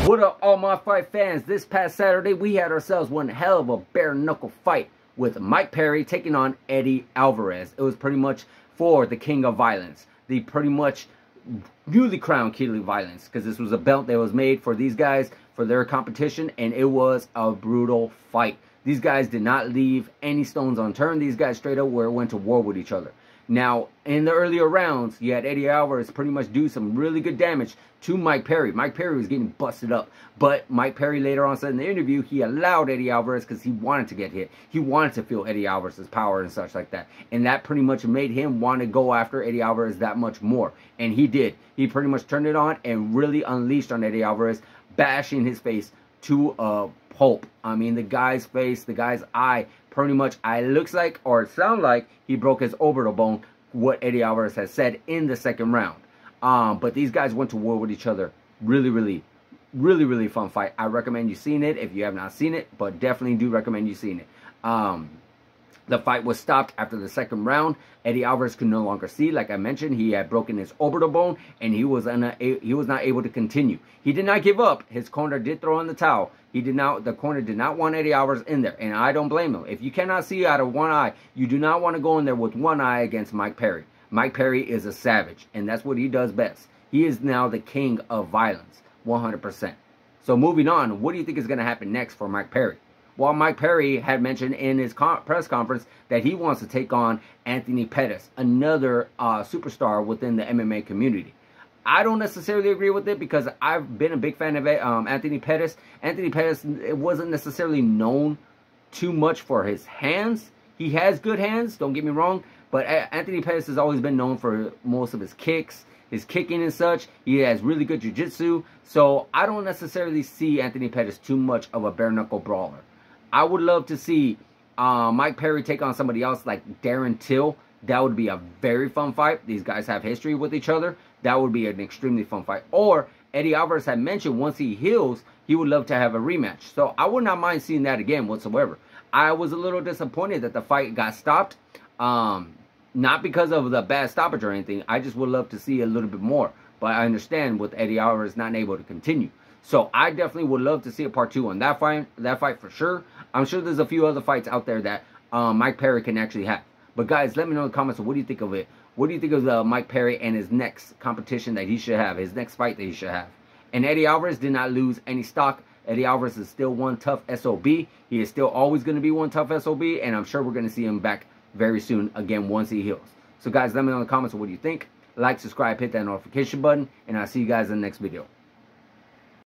What up, all my fight fans? This past Saturday, we had ourselves one hell of a bare-knuckle fight with Mike Perry taking on Edde Alvarez. It was pretty much for the King of Violence, the pretty much newly crowned King of Violence, because this was a belt that was made for these guys for their competition, and it was a brutal fight. These guys did not leave any stones unturned. These guys straight up went to war with each other. Now, in the earlier rounds, you had Edde Alvarez pretty much do some really good damage to Mike Perry. Mike Perry was getting busted up. But Mike Perry later on said in the interview, he allowed Edde Alvarez because he wanted to get hit. He wanted to feel Edde Alvarez's power and such like that. And that pretty much made him want to go after Edde Alvarez that much more. And he did. He pretty much turned it on and really unleashed on Edde Alvarez, bashing his face to a pulp. I mean, the guy's face, the guy's eye, pretty much, it looks like, or it sounds like, he broke his orbital bone, what Edde Alvarez has said in the second round. But these guys went to war with each other. Really fun fight. I recommend you seeing it if you have not seen it, but definitely do recommend you seeing it. The fight was stopped after the second round. Edde Alvarez could no longer see. Like I mentioned, he had broken his orbital bone, and he was not able to continue. He did not give up. His corner did throw in the towel. The corner did not want Edde Alvarez in there, and I don't blame him. If you cannot see out of one eye, you do not want to go in there with one eye against Mike Perry. Mike Perry is a savage, and that's what he does best. He is now the king of violence, 100%. So moving on, what do you think is going to happen next for Mike Perry? Well, Mike Perry had mentioned in his press conference that he wants to take on Anthony Pettis, another superstar within the MMA community. I don't necessarily agree with it because I've been a big fan of Anthony Pettis. Anthony Pettis wasn't necessarily known too much for his hands. He has good hands, don't get me wrong, but Anthony Pettis has always been known for most of his kicks, his kicking and such. He has really good jiu-jitsu, so I don't necessarily see Anthony Pettis too much of a bare-knuckle brawler. I would love to see Mike Perry take on somebody else like Darren Till. That would be a very fun fight. These guys have history with each other. That would be an extremely fun fight. Or Edde Alvarez had mentioned once he heals, he would love to have a rematch. So I would not mind seeing that again whatsoever. I was a little disappointed that the fight got stopped. Not because of the bad stoppage or anything. I just would love to see a little bit more. But I understand with Edde Alvarez not able to continue. So I definitely would love to see a part 2 on that fight for sure. I'm sure there's a few other fights out there that Mike Perry can actually have. But guys, let me know in the comments, what do you think of it? What do you think of Mike Perry and his next competition that he should have, his next fight that he should have? And Edde Alvarez did not lose any stock. Edde Alvarez is still one tough SOB. He is still always going to be one tough SOB, and I'm sure we're going to see him back very soon again once he heals. So guys, let me know in the comments what do you think. Like, subscribe, hit that notification button, and I'll see you guys in the next video.